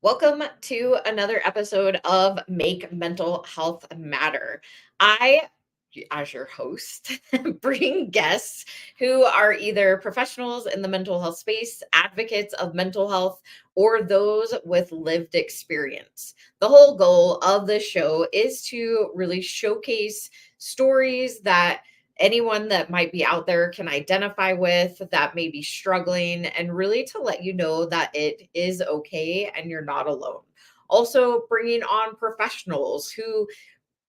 Welcome to another episode of Make Mental Health Matter. I, as your host, bring guests who are either professionals in the mental health space, advocates of mental health, or those with lived experience. The whole goal of this show is to really showcase stories that anyone that might be out there can identify with, that may be struggling, and really to let you know that it is okay and you're not alone. Also, bringing on professionals who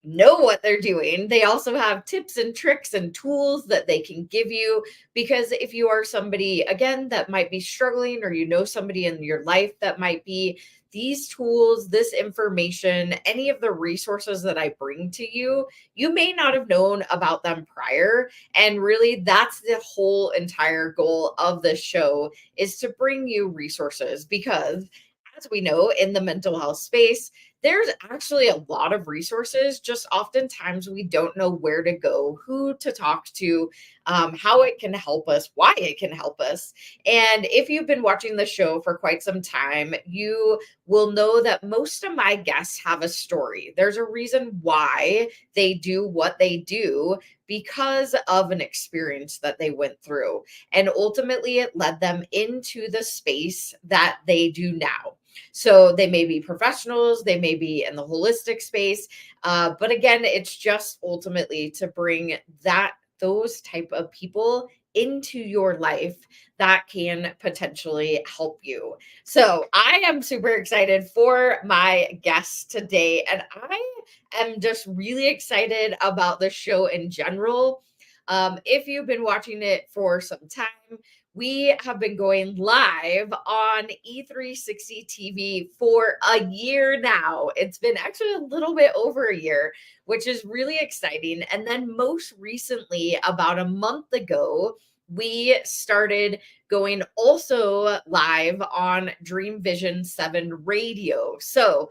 know what they're doing. They also have tips and tricks and tools that they can give you. Because if you are somebody, again, that might be struggling, or you know somebody in your life that might be, these tools, this information, any of the resources that I bring to you, you may not have known about them prior. And really, that's the whole entire goal of this show, is to bring you resources. Because as we know, in the mental health space, there's actually a lot of resources. Just oftentimes we don't know where to go, who to talk to, how it can help us, why it can help us. And if you've been watching the show for quite some time, you will know that most of my guests have a story. There's a reason why they do what they do, because of an experience that they went through. And ultimately, it led them into the space that they do now. So they may be professionals, they may be in the holistic space, but again, it's just ultimately to bring those type of people into your life that can potentially help you. So I am super excited for my guest today, and I am just really excited about the show in general. If you've been watching it for some time, we have been going live on E360 TV for a year now. It's been actually a little bit over a year, which is really exciting. And then most recently, about a month ago, we started going also live on Dream Vision 7 radio. So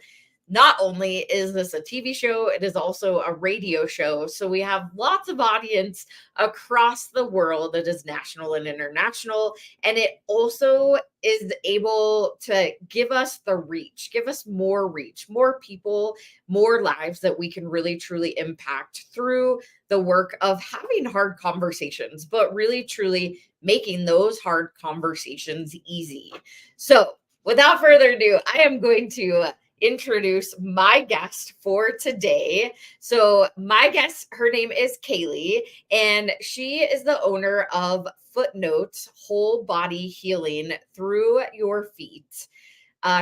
not only is this a TV show, it is also a radio show. So we have lots of audience across the world. It is national and international. And it also is able to give us the reach, give us more reach, more people, more lives that we can really truly impact through the work of having hard conversations, but really truly making those hard conversations easy. So without further ado, I am going to introduce my guest for today. So my guest, her name is Kelli, and she is the owner of Footnotes Whole Body Healing Through Your Feet.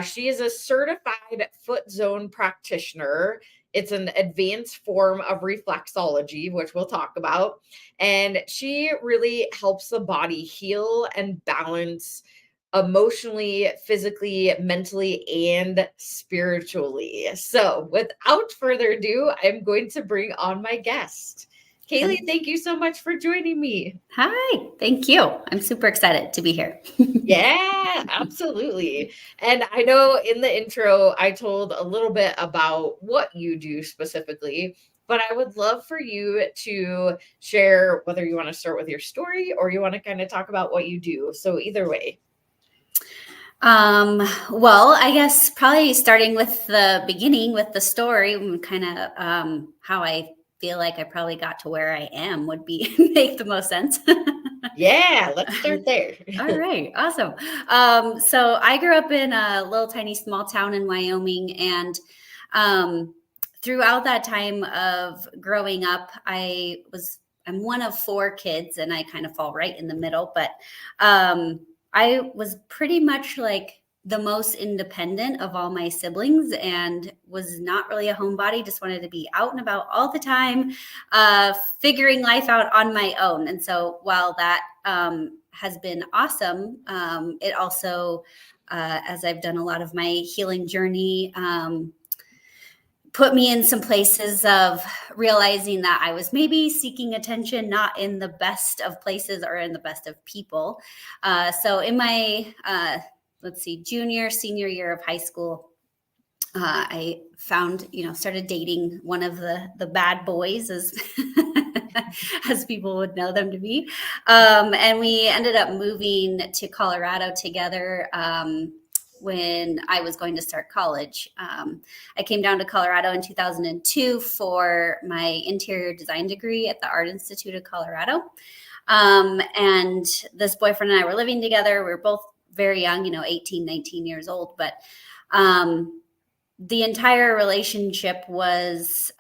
She is a certified foot zone practitioner. It's an advanced form of reflexology, which we'll talk about. And she really helps the body heal and balance emotionally, physically, mentally, and spiritually. So, without further ado, I'm going to bring on my guest. Kelli, thank you so much for joining me. Hi, thank you. I'm super excited to be here. Yeah, absolutely. And I know in the intro, I told a little bit about what you do specifically, but I would love for you to share whether you want to start with your story or you want to kind of talk about what you do. So either way. Well, I guess probably starting with the beginning with the story, kind of how I feel like I probably got to where I am would be make the most sense. Yeah, let's start there. All right, awesome. So I grew up in a little tiny small town in Wyoming, and throughout that time of growing up, I'm one of four kids, and I kind of fall right in the middle. But I was pretty much like the most independent of all my siblings, and was not really a homebody. Just wanted to be out and about all the time, figuring life out on my own. And so while that has been awesome, it also, as I've done a lot of my healing journey, put me in some places of realizing that I was maybe seeking attention, not in the best of places or in the best of people. So in my, junior, senior year of high school, I found, started dating one of the bad boys, as as people would know them to be. And we ended up moving to Colorado together. When I was going to start college. I came down to Colorado in 2002 for my interior design degree at the Art Institute of Colorado. And this boyfriend and I were living together. We were both very young, 18, 19 years old. But the entire relationship was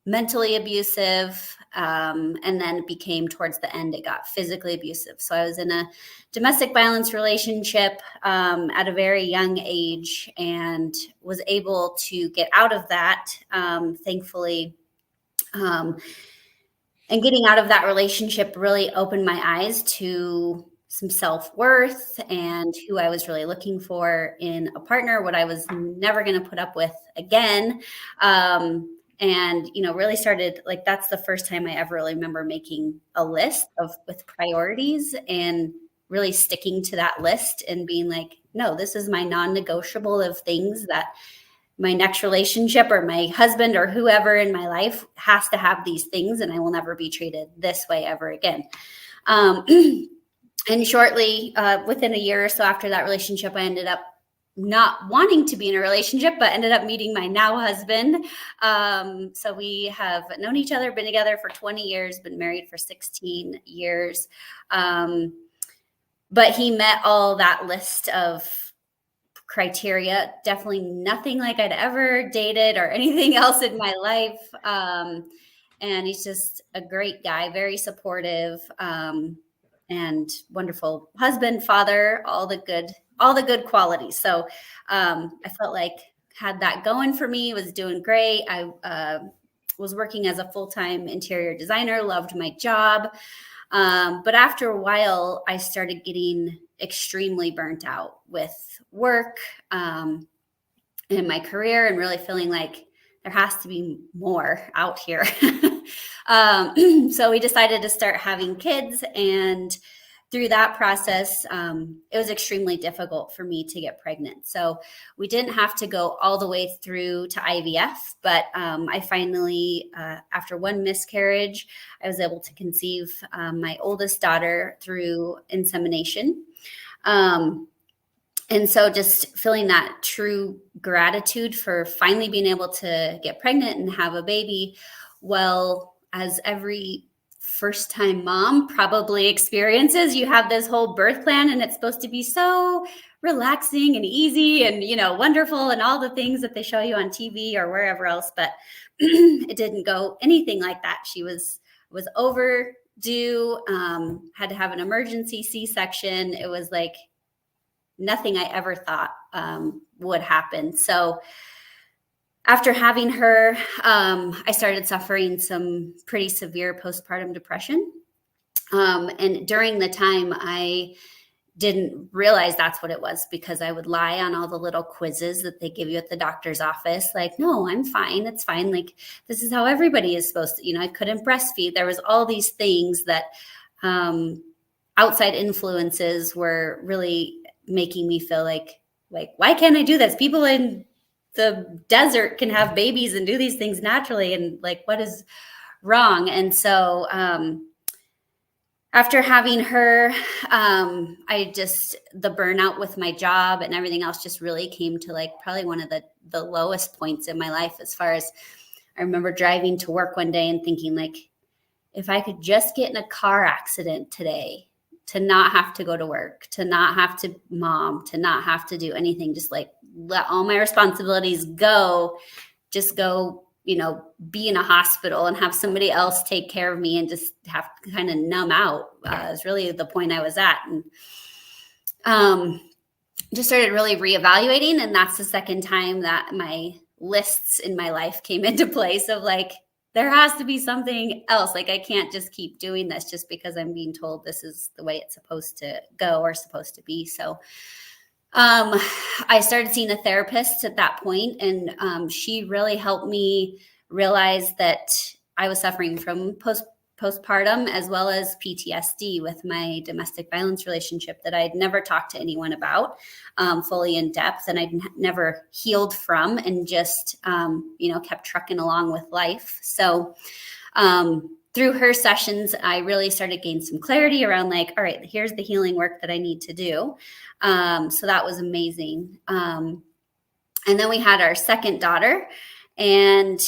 mentally abusive. And then it became towards the end, it got physically abusive. So I was in a domestic violence relationship at a very young age, and was able to get out of that, thankfully. And getting out of that relationship really opened my eyes to some self-worth and who I was really looking for in a partner, what I was never going to put up with again. And, really started, like, that's the first time I ever really remember making a list with priorities and really sticking to that list and being like, no, this is my non-negotiable of things that my next relationship or my husband or whoever in my life has to have these things, and I will never be treated this way ever again. And shortly, within a year or so after that relationship, I ended up not wanting to be in a relationship, but ended up meeting my now husband. So we have known each other, been together for 20 years, been married for 16 years. But he met all that list of criteria. Definitely nothing like I'd ever dated or anything else in my life. And he's just a great guy, very supportive, and wonderful husband, father, all the good qualities. So I felt like had that going for me, was doing great. I was working as a full-time interior designer, loved my job. But after a while, I started getting extremely burnt out with work and my career, and really feeling like there has to be more out here. So we decided to start having kids, and through that process, it was extremely difficult for me to get pregnant. So we didn't have to go all the way through to IVF, but I finally, after one miscarriage, I was able to conceive my oldest daughter through insemination. And so just feeling that true gratitude for finally being able to get pregnant and have a baby. Well, as every first-time mom probably experiences, you have this whole birth plan, and it's supposed to be so relaxing and easy and, wonderful, and all the things that they show you on TV or wherever else. But it didn't go anything like that. She was overdue, had to have an emergency C-section. It was like nothing I ever thought would happen. So after having her, I started suffering some pretty severe postpartum depression. And during the time, I didn't realize that's what it was, because I would lie on all the little quizzes that they give you at the doctor's office. Like, no, I'm fine. It's fine. Like, this is how everybody is supposed to, I couldn't breastfeed. There was all these things that outside influences were really making me feel like, why can't I do this? People in the desert can have babies and do these things naturally. And like, what is wrong? And so, after having her, the burnout with my job and everything else just really came to like probably one of the lowest points in my life. As far as, I remember driving to work one day and thinking, like, if I could just get in a car accident today, to not have to go to work, to not have to mom, to not have to do anything, just like let all my responsibilities go, just go, be in a hospital and have somebody else take care of me and just have to kind of numb out, is really the point I was at. And just started really reevaluating. And that's the second time that my lists in my life came into place of like, there has to be something else. Like, I can't just keep doing this just because I'm being told this is the way it's supposed to go or supposed to be. So I started seeing a therapist at that point, and she really helped me realize that I was suffering from postpartum as well as PTSD with my domestic violence relationship that I'd never talked to anyone about fully in depth, and I'd never healed from, and just kept trucking along with life. So through her sessions, I really started gaining some clarity around like, all right, here's the healing work that I need to do. So that was amazing. And then we had our second daughter, and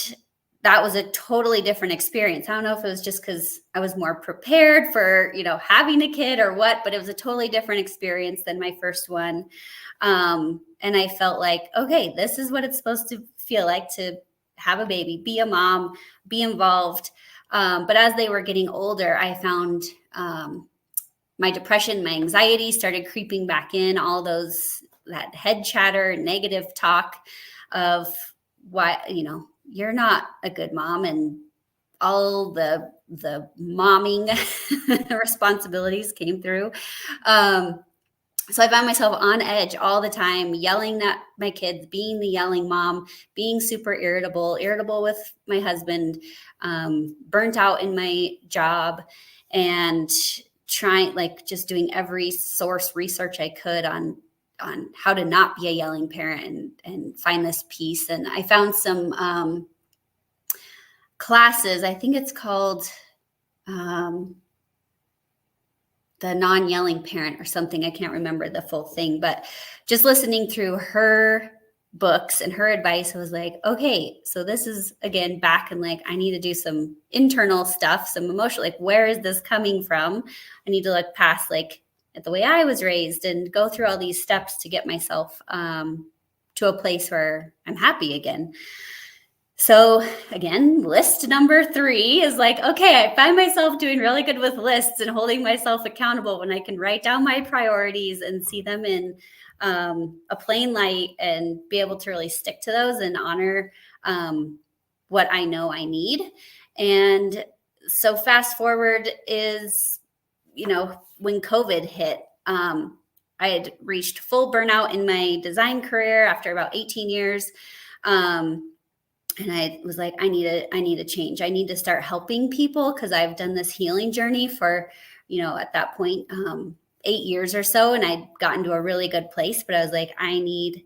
that was a totally different experience. I don't know if it was just because I was more prepared for, having a kid or what, but it was a totally different experience than my first one. And I felt like, okay, this is what it's supposed to feel like to have a baby, be a mom, be involved. But as they were getting older, I found my depression, my anxiety started creeping back in, all that head chatter, negative talk of why, you're not a good mom, and all the momming responsibilities came through. So I found myself on edge all the time, yelling at my kids, being the yelling mom, being super irritable with my husband, burnt out in my job, and trying, like, just doing every source research I could on how to not be a yelling parent and find this peace. And I found some classes. I think it's called the non-yelling parent or something. I can't remember the full thing, but just listening through her books and her advice, I was like, okay, so this is again back, and like, I need to do some internal stuff, some emotional, like, where is this coming from? I need to look past like at the way I was raised and go through all these steps to get myself to a place where I'm happy again. So again, list number 3 is like, okay, I find myself doing really good with lists and holding myself accountable when I can write down my priorities and see them in a plain light and be able to really stick to those and honor what I know I need. And so fast forward is, when COVID hit, I had reached full burnout in my design career after about 18 years. And I was like, I need a change. I need to start helping people, because I've done this healing journey for, at that point, 8 years or so. And I'd gotten to a really good place, but I was like, I need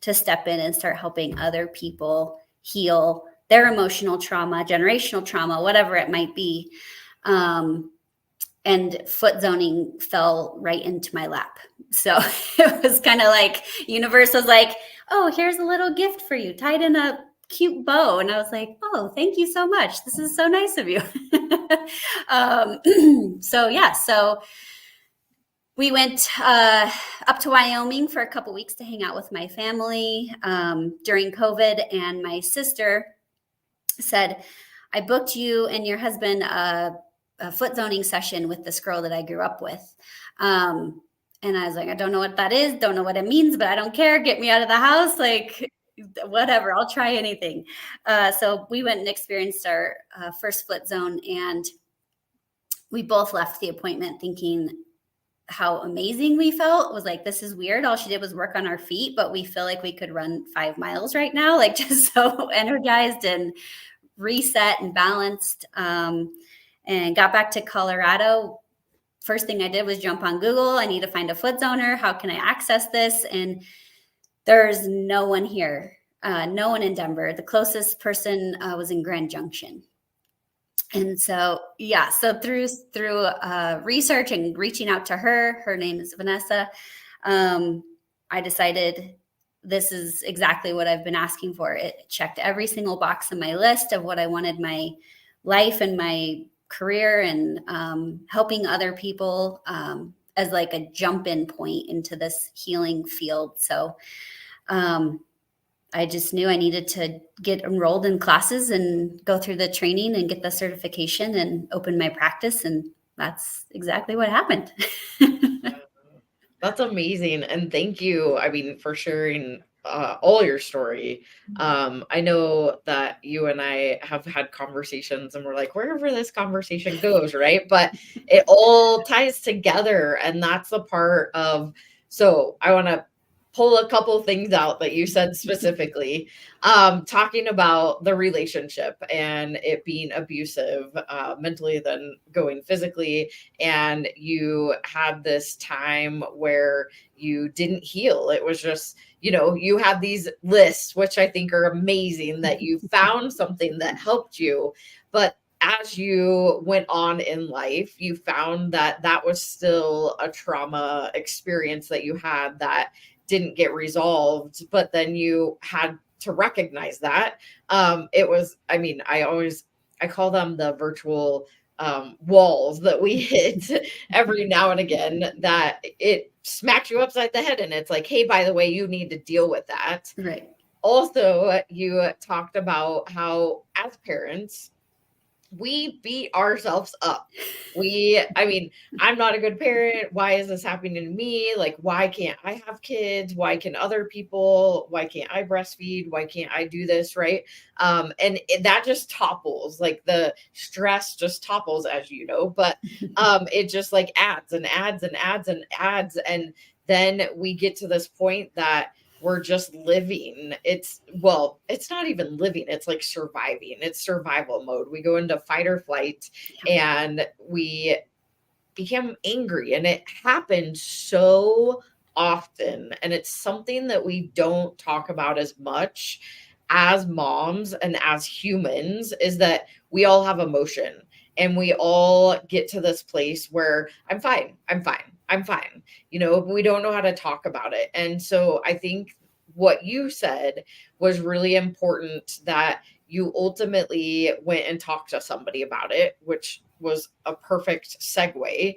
to step in and start helping other people heal their emotional trauma, generational trauma, whatever it might be. And foot zoning fell right into my lap. So it was kind of like, universe was like, oh, here's a little gift for you, tied in a cute bow. And I was like, oh, thank you so much. This is so nice of you. So we went up to Wyoming for a couple weeks to hang out with my family during COVID. And my sister said, I booked you and your husband a foot zoning session with this girl that I grew up with. And I was like, I don't know what that is. Don't know what it means, but I don't care. Get me out of the house. Like, whatever, I'll try anything. So we went and experienced our first foot zone, and we both left the appointment thinking, how amazing we felt. It was like, this is weird. All she did was work on our feet, but we feel like we could run 5 miles right now, like just so energized and reset and balanced. And got back to Colorado. First thing I did was jump on Google. I need to find a foot zoner. How can I access this? And there's no one here, no one in Denver. The closest person was in Grand Junction. And so, yeah, so through research and reaching out to her name is Vanessa, I decided this is exactly what I've been asking for. It checked every single box on my list of what I wanted my life and my career and helping other people as like a jump-in point into this healing field. So I just knew I needed to get enrolled in classes and go through the training and get the certification and open my practice. And that's exactly what happened. That's amazing. And thank you, I mean, for sharing all your story. I know that you and I have had conversations and we're like, wherever this conversation goes, right? But it all ties together. And that's the part of, so I want to pull a couple things out that you said specifically, talking about the relationship and it being abusive mentally, then going physically. And you had this time where you didn't heal. It was just, you have these lists, which I think are amazing, that you found something that helped you. But as you went on in life, you found that that was still a trauma experience that you had that didn't get resolved, but then you had to recognize that. It was, I mean, I call them the virtual walls that we hit every now and again, that it smacks you upside the head. And it's like, hey, by the way, you need to deal with that. Right. Also, you talked about how as parents, we beat ourselves up. I mean, I'm not a good parent. Why is this happening to me? Like, why can't I have kids? Why can other people? Why can't I breastfeed? Why can't I do this? Right. That just topples, like the stress just topples, as you know, but it just like adds and adds and adds and adds. And then we get to this point that we're just living. It's not even living. It's like surviving. It's survival mode. We go into fight or flight and we become angry, and it happens so often. And it's something that we don't talk about as much as moms and as humans, is that we all have emotion and we all get to this place where I'm fine. We don't know how to talk about it. And so I think what you said was really important, that you ultimately went and talked to somebody about it, which was a perfect segue.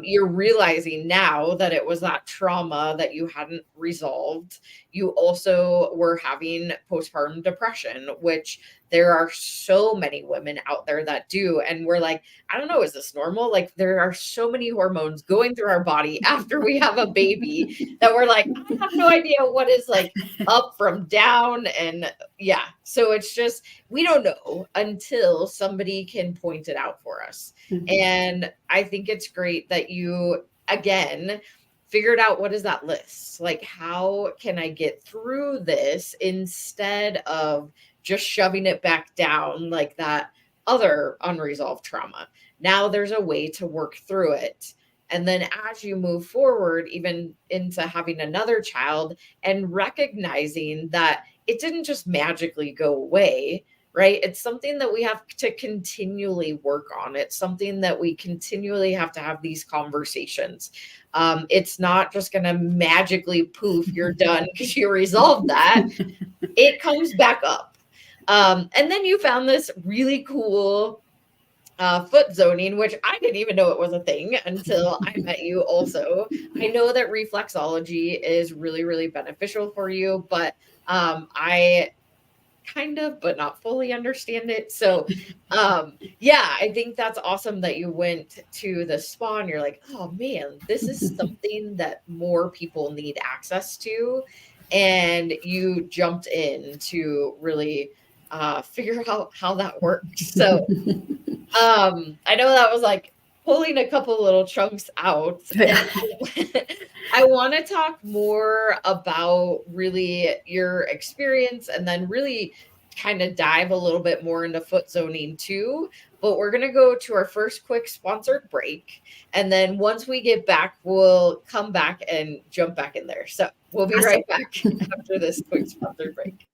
You're realizing now that it was that trauma that you hadn't resolved. You also were having postpartum depression, which there are so many women out there that do. And we're like, I don't know, is this normal? Like, there are so many hormones going through our body after we have a baby that we're like, I have no idea what is like up from down. And yeah, so it's just, we don't know until somebody can point it out for us. And I think it's great that you, again, figured out, what is that list? Like, how can I get through this instead of just shoving it back down like that other unresolved trauma? Now there's a way to work through it. And then as you move forward, even into having another child, and recognizing that it didn't just magically go away, right? It's something that we have to continually work on. It's something that we continually have to have these conversations. It's not just going to magically poof, you're done because you resolved that. It comes back up. And then you found this really cool foot zoning, which I didn't even know it was a thing until I met you also. I know that reflexology is really, really beneficial for you, but I kind of, but not fully understand it. So yeah, I think that's awesome that you went to the spa and you're like, oh man, this is something that more people need access to. And you jumped in to really figure out how that works. So I know that was like pulling a couple little chunks out. Yeah. I want to talk more about really your experience and then really kind of dive a little bit more into foot zoning too. But we're going to go to our first quick sponsored break. And then once we get back, we'll come back and jump back in there. So we'll be right back after this quick sponsored break.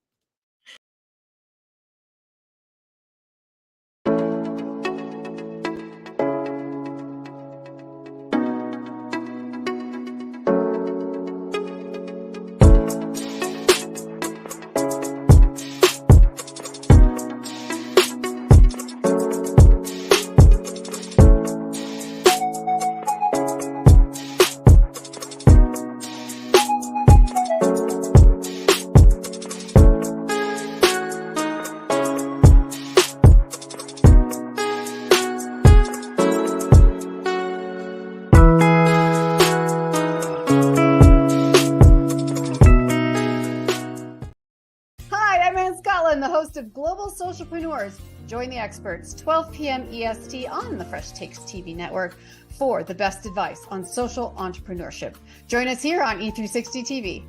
The host of Global Socialpreneurs. Join the experts 12 p.m. EST on the Fresh Takes TV network for the best advice on social entrepreneurship. Join us here on E360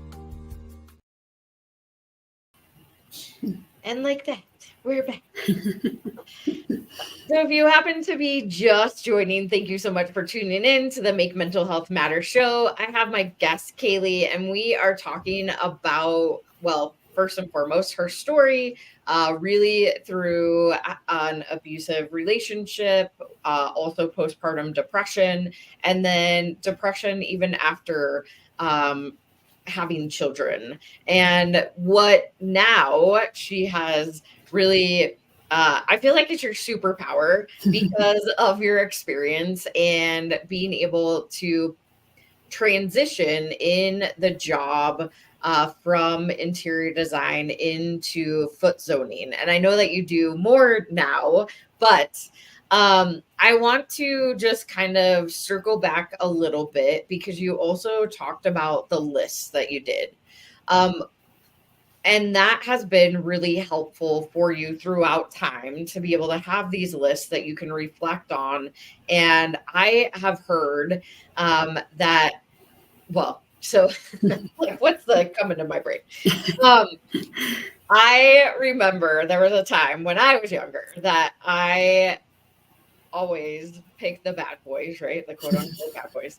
TV. And like that, we're back. So if you happen to be just joining, thank you so much for tuning in to the Make Mental Health Matter show. I have my guest, Kelli, and we are talking about, well, first and foremost, her story, really through an abusive relationship, also postpartum depression, and then depression even after having children. And what now she has really, I feel like it's your superpower because of your experience and being able to transition in the job from interior design into foot zoning. And I know that you do more now, but I want to just kind of circle back a little bit because you also talked about the lists that you did. And that has been really helpful for you throughout time to be able to have these lists that you can reflect on. And I have heard that, well, so like, what's the coming to my brain? I remember there was a time when I was younger that I always pick the bad boys, right? The quote unquote bad boys.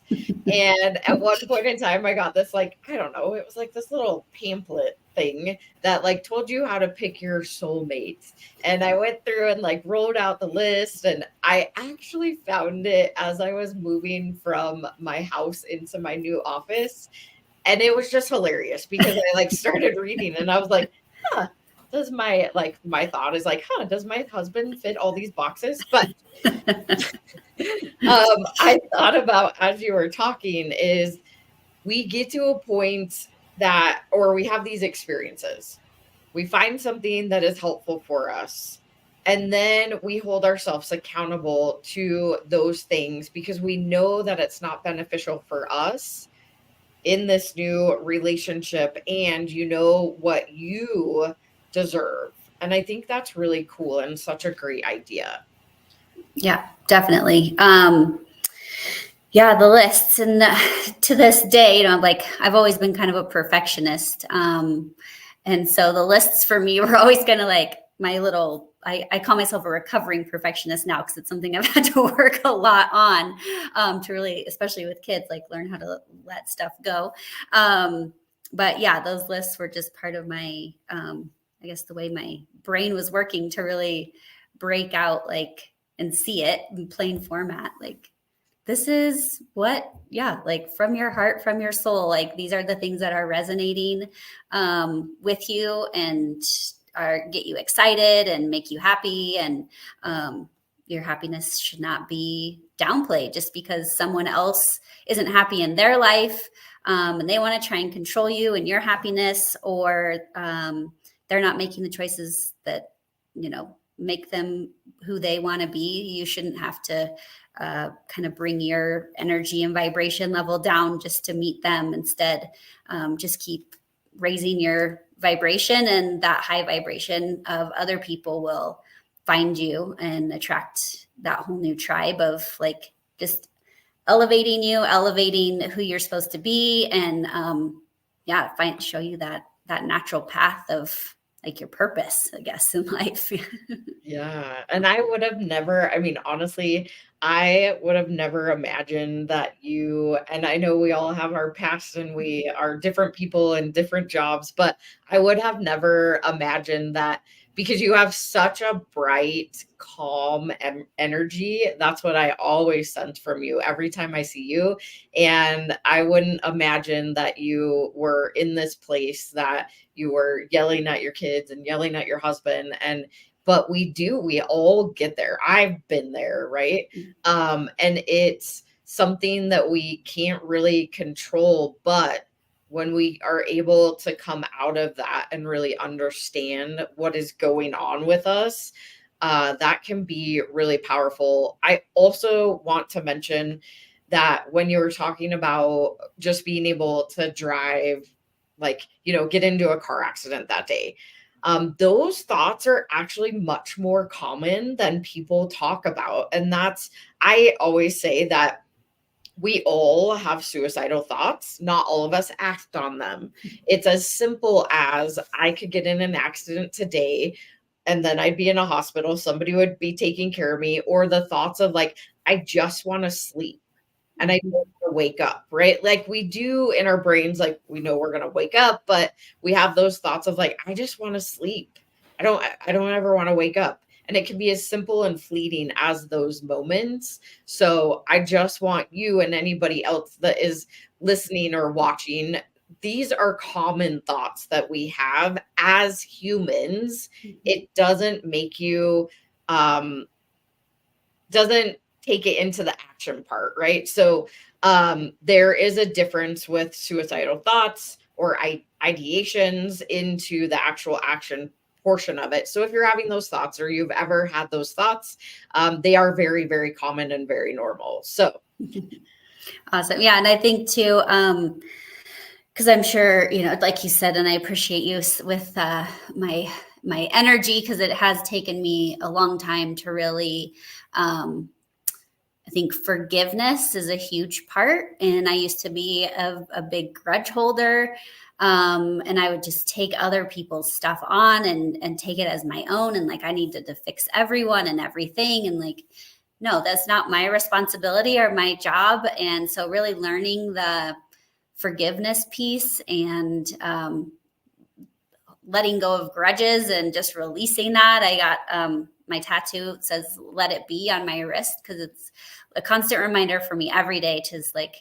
And at one point in time, I got this, like, I don't know, it was like this little pamphlet thing that like told you how to pick your soulmate. And I went through and like wrote out the list, and I actually found it as I was moving from my house into my new office. And it was just hilarious because I like started reading and I was like, huh, does my thought is like, does my husband fit all these boxes? But I thought about, as you were talking, is we get to a point that, or we have these experiences, we find something that is helpful for us, and then we hold ourselves accountable to those things because we know that it's not beneficial for us in this new relationship, and you know what you deserve. And I think that's really cool and such a great idea. Yeah, definitely. Yeah, the lists, and to this day, you know, like I've always been kind of a perfectionist. And so the lists for me were always kind of like my little, I call myself a recovering perfectionist now because it's something I've had to work a lot on to really, especially with kids, like learn how to let stuff go. But yeah, those lists were just part of my, I guess the way my brain was working to really break out like and see it in plain format. Like, this is what, yeah, like from your heart, from your soul, like these are the things that are resonating with you and get you excited and make you happy. And your happiness should not be downplayed just because someone else isn't happy in their life and they want to try and control you and your happiness, or they're not making the choices that, you know, make them who they want to be. You shouldn't have to kind of bring your energy and vibration level down just to meet them. Instead, just keep raising your vibration, and that high vibration of other people will find you and attract that whole new tribe of like just elevating you, elevating who you're supposed to be, and show you that natural path of like your purpose, I guess, in life. Yeah. And I would have never, I mean, honestly, I would have never imagined that you, and I know we all have our past and we are different people in different jobs, but I would have never imagined that because you have such a bright, calm energy. That's what I always sense from you every time I see you. And I wouldn't imagine that you were in this place that you were yelling at your kids and yelling at your husband. And but we all get there. I've been there, right? And it's something that we can't really control, but when we are able to come out of that and really understand what is going on with us, that can be really powerful. I also want to mention that when you were talking about just being able to drive, like, get into a car accident that day, those thoughts are actually much more common than people talk about. And I always say that we all have suicidal thoughts. Not all of us act on them. It's as simple as I could get in an accident today and then I'd be in a hospital. Somebody would be taking care of me, or the thoughts of like, I just want to sleep and I don't want to wake up, right? Like we do in our brains, like we know we're going to wake up, but we have those thoughts of like, I just want to sleep. I don't ever want to wake up. And it can be as simple and fleeting as those moments. So I just want you and anybody else that is listening or watching, these are common thoughts that we have as humans. It doesn't make you, doesn't take it into the action part, right? So there is a difference with suicidal thoughts or ideations into the actual action portion of it. So if you're having those thoughts or you've ever had those thoughts, they are very, very common and very normal. So awesome. Yeah. And I think too, because I'm sure, like you said, and I appreciate you with my energy, because it has taken me a long time to really, I think forgiveness is a huge part. And I used to be a big grudge holder. And I would just take other people's stuff on and take it as my own. And like, I needed to fix everyone and everything. And like, no, that's not my responsibility or my job. And so really learning the forgiveness piece and letting go of grudges and just releasing that. I got my tattoo says "Let it be" on my wrist, because it's a constant reminder for me every day to like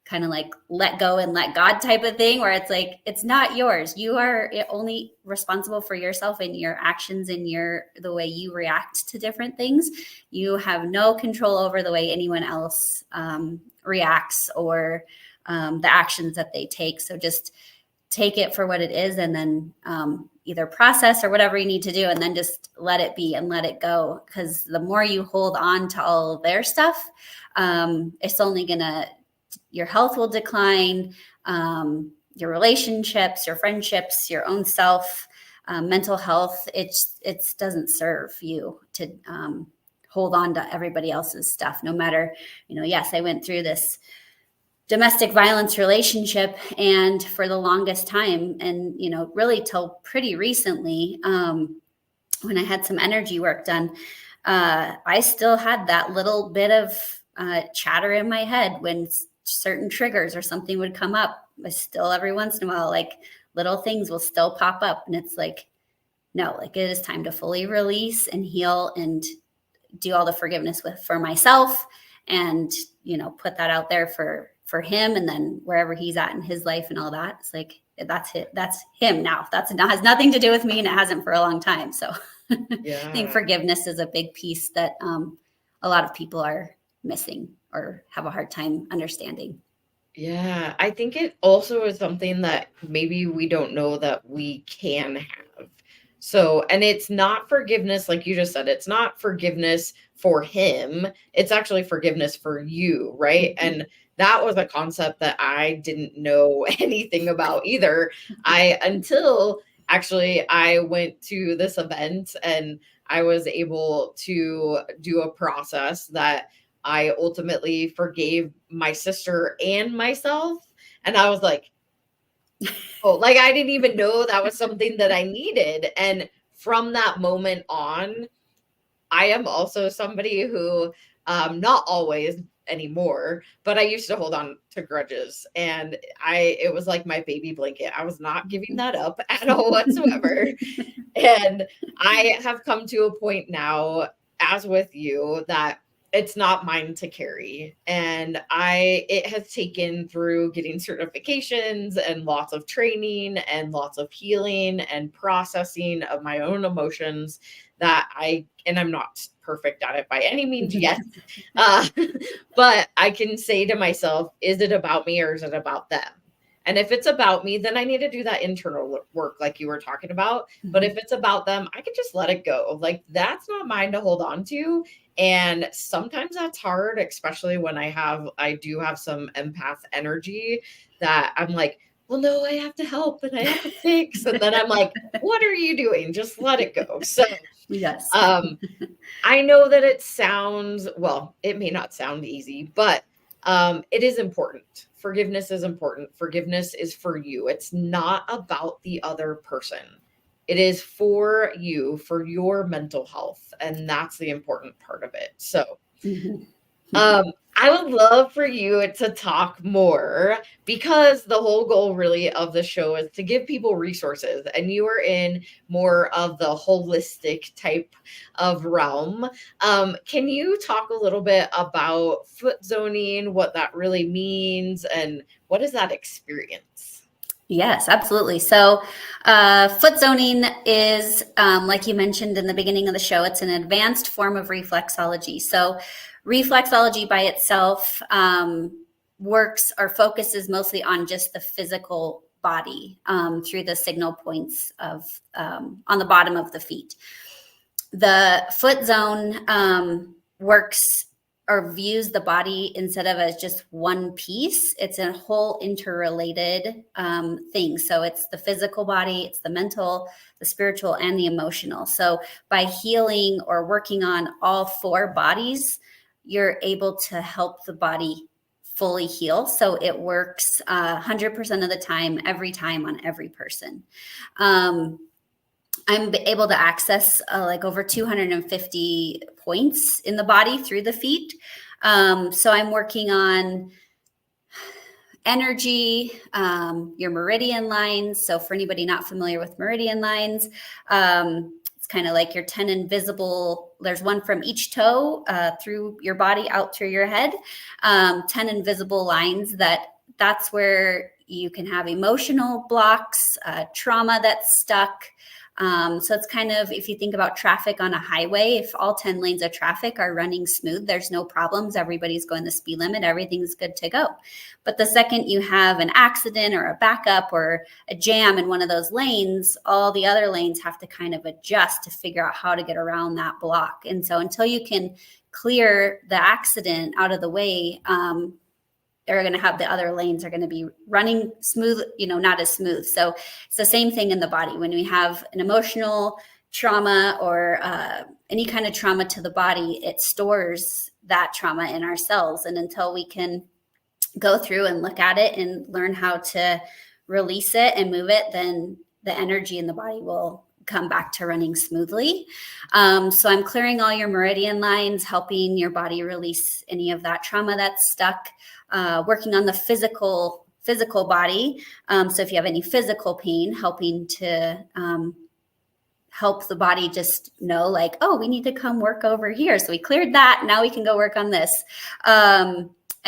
kind of like let go and let God type of thing, where it's like, it's not yours. You are only responsible for yourself and your actions and the way you react to different things. You have no control over the way anyone else reacts or the actions that they take. So just take it for what it is, and then either process or whatever you need to do, and then just let it be and let it go. Because the more you hold on to all their stuff, it's only your health will decline, your relationships, your friendships, your own self, mental health. It doesn't serve you to hold on to everybody else's stuff, no matter, yes, I went through this domestic violence relationship, and for the longest time, and really till pretty recently, when I had some energy work done, I still had that little bit of chatter in my head when certain triggers or something would come up. I still, every once in a while, like little things will still pop up, and it's like, no, like it is time to fully release and heal and do all the forgiveness for myself, and put that out there for him, and then wherever he's at in his life and all that. It's like, that's him now. Has nothing to do with me, and it hasn't for a long time. So yeah. I think forgiveness is a big piece that a lot of people are missing or have a hard time understanding. Yeah, I think it also is something that maybe we don't know that we can have. So, and it's not forgiveness, like you just said, it's not forgiveness for him. It's actually forgiveness for you, right? And that was a concept that I didn't know anything about either. Until actually I went to this event and I was able to do a process that I ultimately forgave my sister and myself. And I was like, oh, like I didn't even know that was something that I needed. And from that moment on, I am also somebody who, not always anymore, but I used to hold on to grudges, and it was like my baby blanket. I was not giving that up at all whatsoever. And I have come to a point now, as with you, that it's not mine to carry. And it has taken through getting certifications and lots of training and lots of healing and processing of my own emotions and I'm not perfect at it by any means yet. Uh, but I can say to myself, is it about me or is it about them? And if it's about me, then I need to do that internal work like you were talking about. But if it's about them, I can just let it go. Like that's not mine to hold on to. And sometimes that's hard, especially when I do have some empath energy that I'm like, well, no, I have to help and I have to fix. And then I'm like, what are you doing? Just let it go. So Yes. I know that it may not sound easy, but it is important. Forgiveness is important. Forgiveness is for you. It's not about the other person. It is for you, for your mental health. And that's the important part of it. So, I would love for you to talk more because the whole goal really of the show is to give people resources, and you are in more of the holistic type of realm. Can you talk a little bit about foot zoning, what that really means, and what is that experience? Yes, absolutely. So foot zoning is, like you mentioned in the beginning of the show, it's an advanced form of reflexology. So reflexology by itself works or focuses mostly on just the physical body through the signal points on the bottom of the feet. The foot zone works or views the body instead of as just one piece. It's a whole interrelated thing. So it's the physical body, it's the mental, the spiritual, and the emotional. So by healing or working on all four bodies, you're able to help the body fully heal. So it works 100% of the time, every time on every person. I'm able to access like over 250 points in the body through the feet. So I'm working on energy, your meridian lines. So for anybody not familiar with meridian lines, it's kind of like your 10 invisible, there's one from each toe through your body out through your head, 10 invisible lines that's where you can have emotional blocks, trauma that's stuck. So it's kind of, if you think about traffic on a highway, if all 10 lanes of traffic are running smooth, there's no problems. Everybody's going the speed limit. Everything's good to go. But the second you have an accident or a backup or a jam in one of those lanes, all the other lanes have to kind of adjust to figure out how to get around that block. And so until you can clear the accident out of the way, they're going to have the other lanes are going to be running smooth, not as smooth. So it's the same thing in the body. When we have an emotional trauma or any kind of trauma to the body, it stores that trauma in our cells. And until we can go through and look at it and learn how to release it and move it, then the energy in the body will come back to running smoothly. So I'm clearing all your meridian lines, helping your body release any of that trauma that's stuck, working on the physical body. So if you have any physical pain, helping to help the body just know like, oh, we need to come work over here. So we cleared that. Now we can go work on this.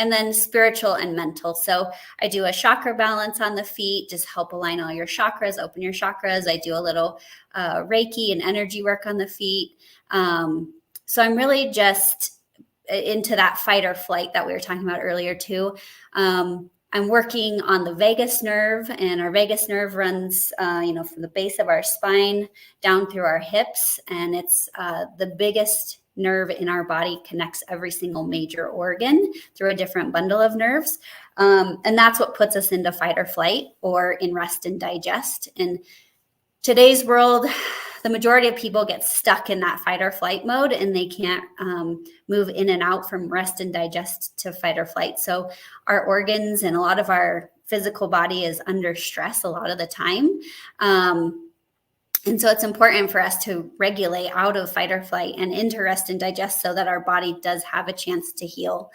And then spiritual and mental. So I do a chakra balance on the feet, just help align all your chakras, open your chakras. I do a little Reiki and energy work on the feet. So I'm really just into that fight or flight that we were talking about earlier too. I'm working on the vagus nerve, and our vagus nerve runs, from the base of our spine down through our hips. And it's the biggest nerve in our body, connects every single major organ through a different bundle of nerves. And that's what puts us into fight or flight or in rest and digest. In today's world, the majority of people get stuck in that fight or flight mode, and they can't move in and out from rest and digest to fight or flight. So our organs and a lot of our physical body is under stress a lot of the time. And so it's important for us to regulate out of fight or flight and into rest and digest so that our body does have a chance to heal.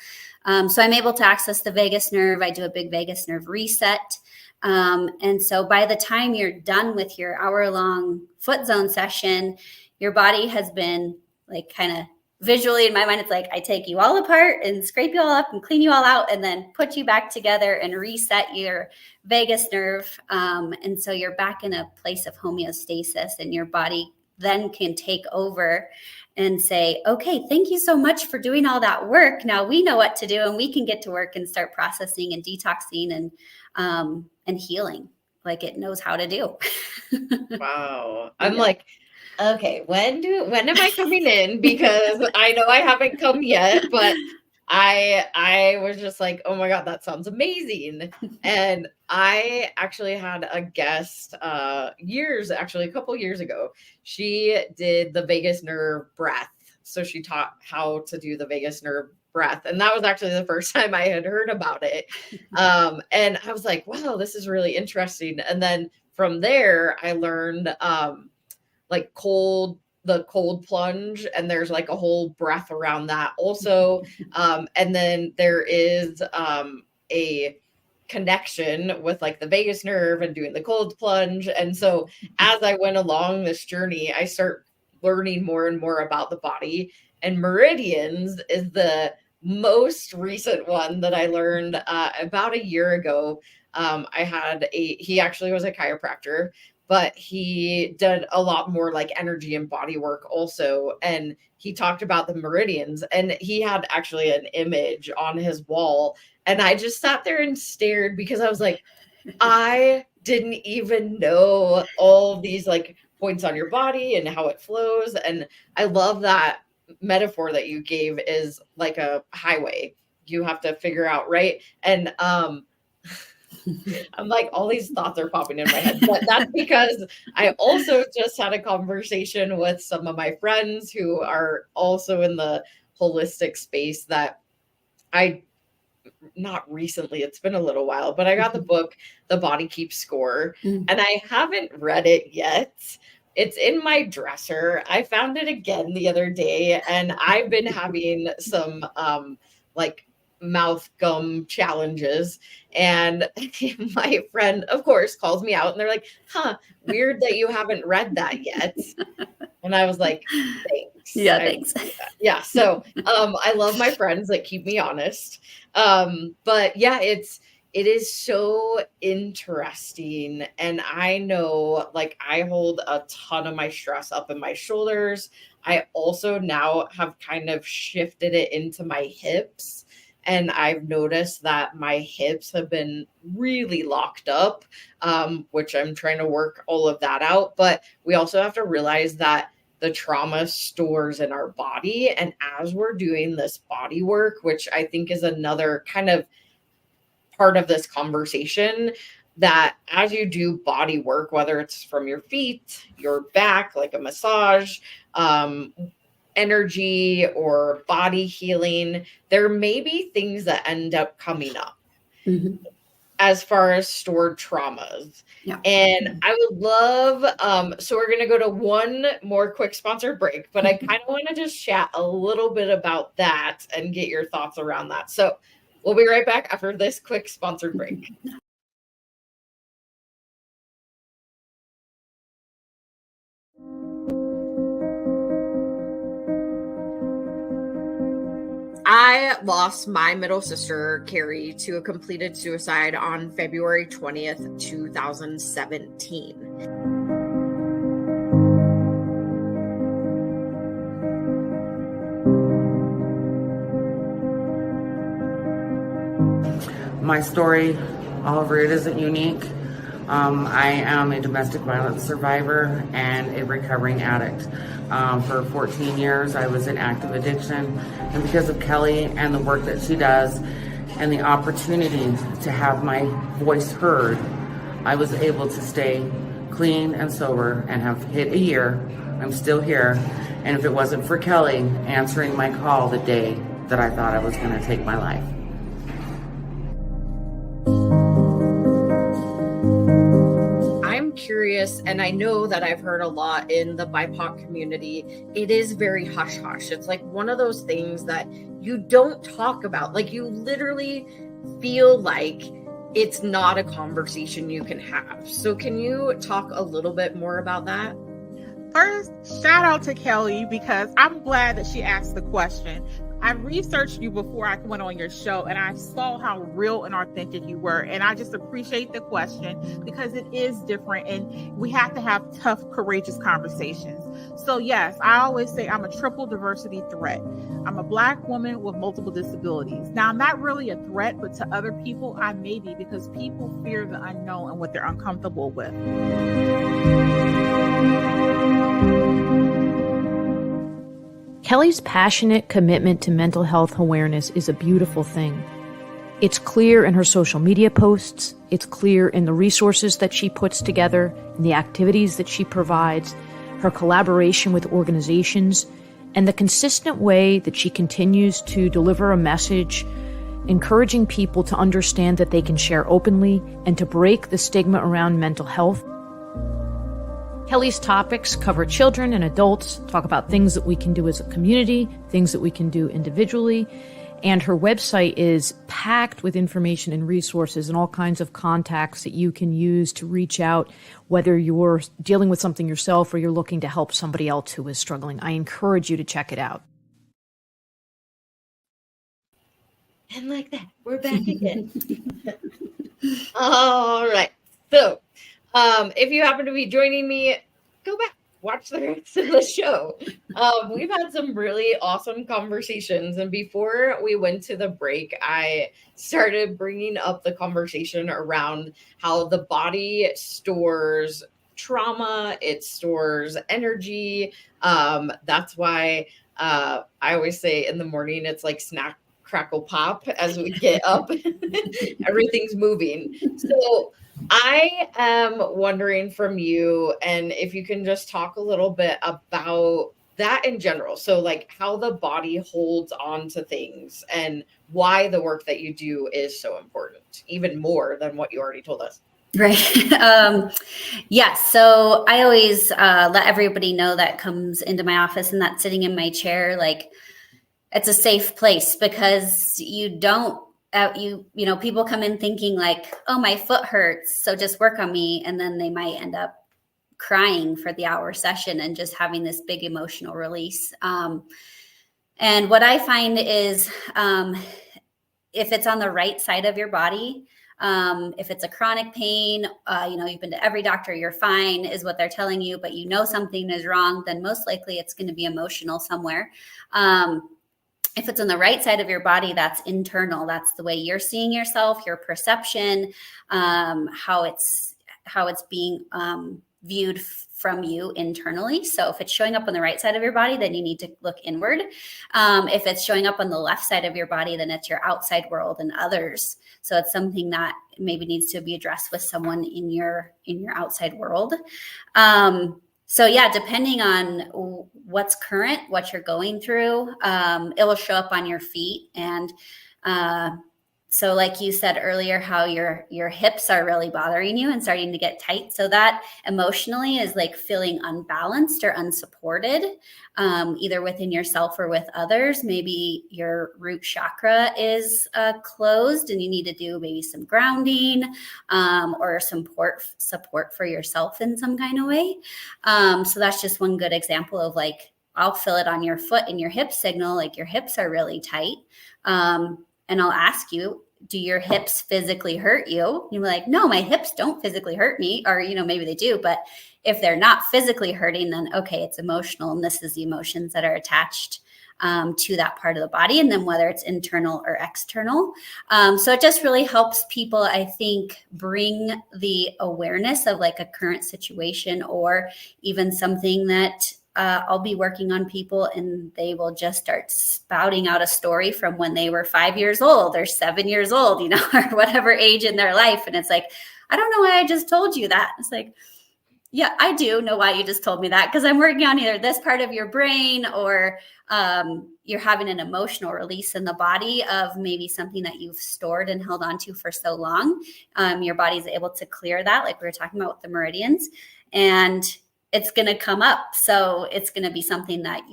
So I'm able to access the vagus nerve. I do a big vagus nerve reset. And so by the time you're done with your hour-long foot zone session, your body has been like kind of visually in my mind, it's like I take you all apart and scrape you all up and clean you all out and then put you back together and reset your vagus nerve. And so you're back in a place of homeostasis, and your body then can take over and say, okay, thank you so much for doing all that work. Now we know what to do, and we can get to work and start processing and detoxing and healing like it knows how to do. Wow. I'm like, okay, when am I coming in? Because I know I haven't come yet, but I was just like, oh my God, that sounds amazing. And I actually had a guest a couple years ago. She did the vagus nerve breath. So she taught how to do the vagus nerve breath. And that was actually the first time I had heard about it. And I was like, wow, this is really interesting. And then from there, I learned like the cold plunge, and there's like a whole breath around that also. And then there is a connection with like the vagus nerve and doing the cold plunge. And so as I went along this journey, I start learning more and more about the body, and meridians is the most recent one that I learned about a year ago. He actually was a chiropractor, but he did a lot more like energy and body work also. And he talked about the meridians, and he had actually an image on his wall. And I just sat there and stared, because I was like, I didn't even know all these like points on your body and how it flows. And I love that metaphor that you gave is like a highway. You have to figure out, right? And I'm like, all these thoughts are popping in my head, but that's because I also just had a conversation with some of my friends who are also in the holistic space that not recently, it's been a little while, but I got the book, The Body Keeps Score, and I haven't read it yet. It's in my dresser. I found it again the other day, and I've been having some like mouth gum challenges, and my friend of course calls me out, and they're like, weird that you haven't read that yet. And I was like, thanks. Thanks. Yeah, so I love my friends that keep me honest. But yeah, it is so interesting. And I know, like, I hold a ton of my stress up in my shoulders. I also now have kind of shifted it into my hips. And I've noticed that my hips have been really locked up, which I'm trying to work all of that out. But we also have to realize that the trauma stores in our body. And as we're doing this body work, which I think is another kind of part of this conversation, that as you do body work, whether it's from your feet, your back, like a massage, energy or body healing, there may be things that end up coming up as far as stored traumas. Yeah. And I would love, so we're going to go to one more quick sponsored break, but I kind of want to just chat a little bit about that and get your thoughts around that. So we'll be right back after this quick sponsored break. I lost my middle sister, Carrie, to a completed suicide on February 20th, 2017. My story, however, it isn't unique. I am a domestic violence survivor and a recovering addict. For 14 years, I was in active addiction. And because of Kelli and the work that she does and the opportunity to have my voice heard, I was able to stay clean and sober and have hit a year. I'm still here. And if it wasn't for Kelli answering my call the day that I thought I was going to take my life. I'm curious, and I know that I've heard a lot in the BIPOC community, it is very hush-hush. It's like one of those things that you don't talk about. Like, you literally feel like it's not a conversation you can have. So can you talk a little bit more about that? First, shout out to Kelli, because I'm glad that she asked the question. I researched you before I went on your show, and I saw how real and authentic you were. And I just appreciate the question, because it is different, and we have to have tough, courageous conversations. So yes, I always say I'm a triple diversity threat. I'm a Black woman with multiple disabilities. Now, I'm not really a threat, but to other people, I may be, because people fear the unknown and what they're uncomfortable with. Kelli's passionate commitment to mental health awareness is a beautiful thing. It's clear in her social media posts, it's clear in the resources that she puts together, in the activities that she provides, her collaboration with organizations, and the consistent way that she continues to deliver a message encouraging people to understand that they can share openly and to break the stigma around mental health. Kelli's topics cover children and adults, talk about things that we can do as a community, things that we can do individually, and her website is packed with information and resources and all kinds of contacts that you can use to reach out, whether you're dealing with something yourself or you're looking to help somebody else who is struggling. I encourage you to check it out. And like that, we're back again. All right. So, if you happen to be joining me, go back, watch the rest of the show. We've had some really awesome conversations. And before we went to the break, I started bringing up the conversation around how the body stores trauma, it stores energy. That's why I always say in the morning, it's like snack, crackle, pop. As we get up, everything's moving. So I am wondering from you, and if you can just talk a little bit about that in general. So like how the body holds on to things and why the work that you do is so important, even more than what you already told us. Right. Yeah. So I always let everybody know that comes into my office and that's sitting in my chair, like it's a safe place, because you don't, you know, people come in thinking like, oh, my foot hurts, so just work on me. And then they might end up crying for the hour session and just having this big emotional release. And what I find is if it's on the right side of your body, if it's a chronic pain, you know, you've been to every doctor, you're fine, is what they're telling you, but you know something is wrong, then most likely it's going to be emotional somewhere. If it's on the right side of your body, that's internal. That's the way you're seeing yourself, your perception, how it's being viewed from you internally. So if it's showing up on the right side of your body, then you need to look inward. If it's showing up on the left side of your body, then it's your outside world and others. So it's something that maybe needs to be addressed with someone in your outside world. So yeah, depending on what's current, what you're going through, it will show up on your feet. And so like you said earlier, how your hips are really bothering you and starting to get tight. So that emotionally is like feeling unbalanced or unsupported, either within yourself or with others. Maybe your root chakra is closed and you need to do maybe some grounding or some support for yourself in some kind of way. So that's just one good example of like, I'll feel it on your foot and your hip signal, like your hips are really tight. And I'll ask you, do your hips physically hurt you? You're like, no, my hips don't physically hurt me. Or, you know, maybe they do, but if they're not physically hurting, then okay, it's emotional. And this is the emotions that are attached to that part of the body. And then whether it's internal or external. So it just really helps people, I think, bring the awareness of like a current situation or even something that I'll be working on people and they will just start spouting out a story from when they were 5 years old or 7 years old, you know, or whatever age in their life. And it's like, I don't know why I just told you that. It's like, Yeah, I do know why you just told me that, because I'm working on either this part of your brain or you're having an emotional release in the body of maybe something that you've stored and held on to for so long. Your body's able to clear that, like we were talking about with the meridians, and it's going to come up. So it's going to be something that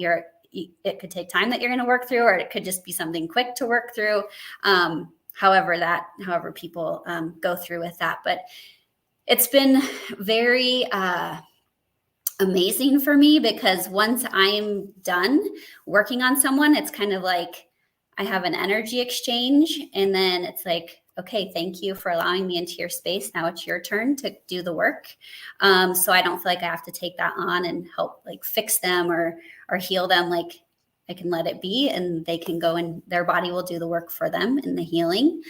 it could take time that you're going to work through, or it could just be something quick to work through. However people go through with that. But it's been very amazing for me, because once I'm done working on someone, it's kind of like I have an energy exchange, and then it's like, okay, thank you for allowing me into your space. Now it's your turn to do the work. So I don't feel like I have to take that on and help like fix them or heal them. Like I can let it be, and they can go, and their body will do the work for them in the healing.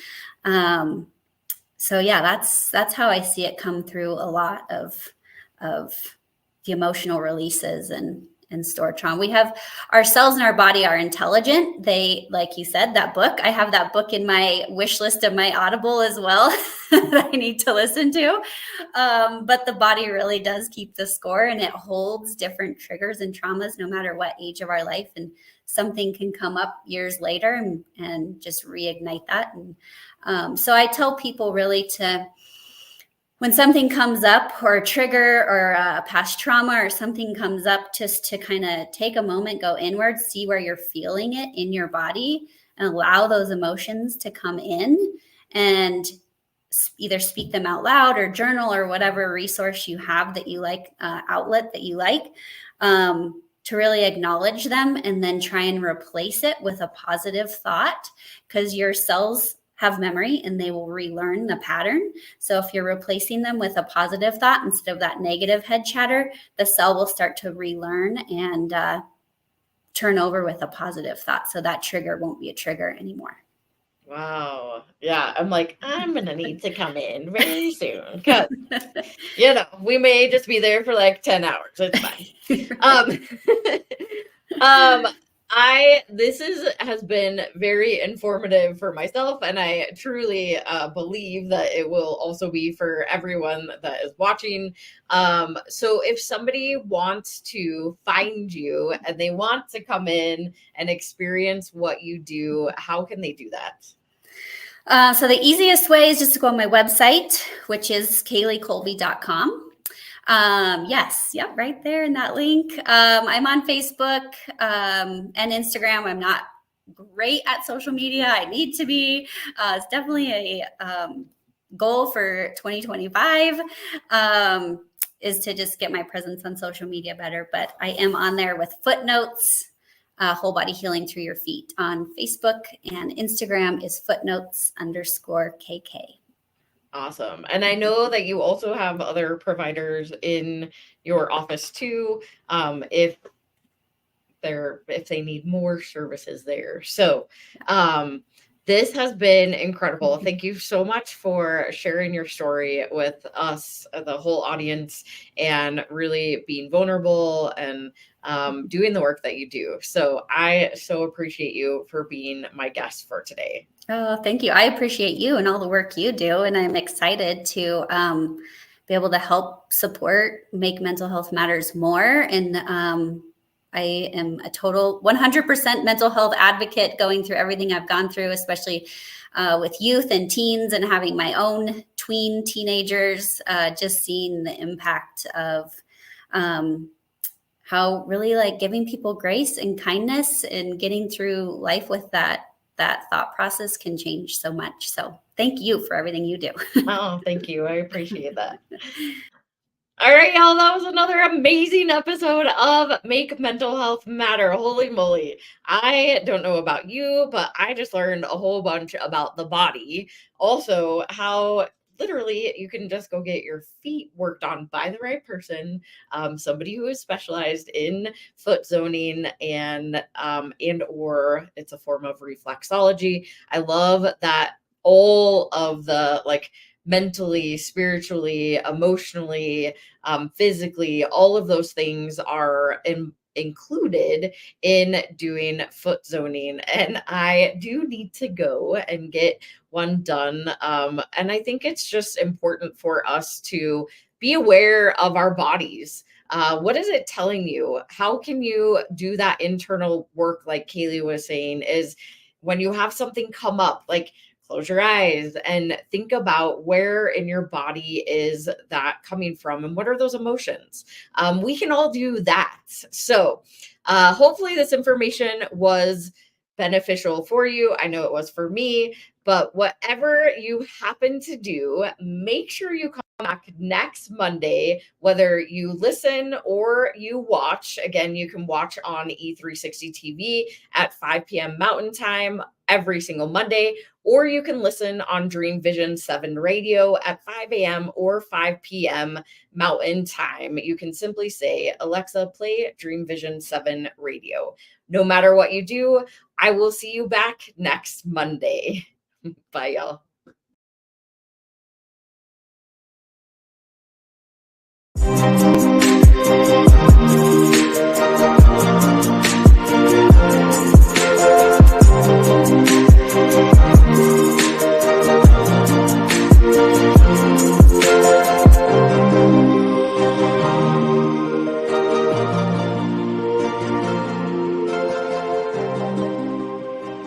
So yeah, that's how I see it come through a lot of the emotional releases and stored trauma. We have our cells in our body are intelligent. They, like you said, that book, I have that book in my wish list of my Audible as well that I need to listen to. But the body really does keep the score, and it holds different triggers and traumas no matter what age of our life. And something can come up years later and just reignite that. And so I tell people really to, when something comes up, or a trigger or a past trauma or something comes up, just to kind of take a moment, go inward, see where you're feeling it in your body, and allow those emotions to come in, and either speak them out loud or journal or whatever resource you have that you like, outlet that you like, to really acknowledge them, and then try and replace it with a positive thought, because your cells have memory and they will relearn the pattern. So if you're replacing them with a positive thought instead of that negative head chatter, the cell will start to relearn and turn over with a positive thought. So that trigger won't be a trigger anymore. Wow. Yeah. I'm like, I'm going to need to come in very soon, because, you know, we may just be there for like 10 hours. It's fine. This has been very informative for myself, and I truly believe that it will also be for everyone that is watching. So if somebody wants to find you and they want to come in and experience what you do, how can they do that? So the easiest way is just to go on my website, which is kaleakulbe.com. Yes. Yep. Right there in that link. I'm on Facebook, and Instagram. I'm not great at social media. I need to be. It's definitely a goal for 2025, is to just get my presence on social media better. But I am on there with Footnotes, whole body healing through your feet on Facebook, and Instagram is footnotes_KK. Awesome. And I know that you also have other providers in your office too, if they need more services there. So this has been incredible. Thank you so much for sharing your story with us, the whole audience, and really being vulnerable and doing the work that you do. So I so appreciate you for being my guest for today. Oh, thank you. I appreciate you and all the work you do. And I'm excited to be able to help support Make Mental Health Matters more. And I am a total 100% mental health advocate, going through everything I've gone through, especially with youth and teens, and having my own tween teenagers, just seeing the impact of how really like giving people grace and kindness and getting through life with that thought process can change so much. So thank you for everything you do. Oh, thank you. I appreciate that. All right, y'all. That was another amazing episode of Make Mental Health Matter. Holy moly. I don't know about you, but I just learned a whole bunch about the body. Also, how literally you can just go get your feet worked on by the right person, somebody who is specialized in foot zoning and or it's a form of reflexology. I love that all of the like mentally, spiritually, emotionally, physically, all of those things are included in doing foot zoning. And I do need to go and get one done. And I think it's just important for us to be aware of our bodies. What is it telling you? How can you do that internal work? Like Kaylee was saying, is when you have something come up, like close your eyes and think about where in your body is that coming from and what are those emotions. We can all do that. So hopefully this information was beneficial for you. I know it was for me, but whatever you happen to do, make sure you come back next Monday, whether you listen or you watch. Again, you can watch on E360 TV at 5 p.m. Mountain Time every single Monday, or you can listen on Dream Vision 7 Radio at 5 a.m. or 5 p.m. Mountain Time. You can simply say, Alexa, play Dream Vision 7 Radio. No matter what you do, I will see you back next Monday. Bye, y'all.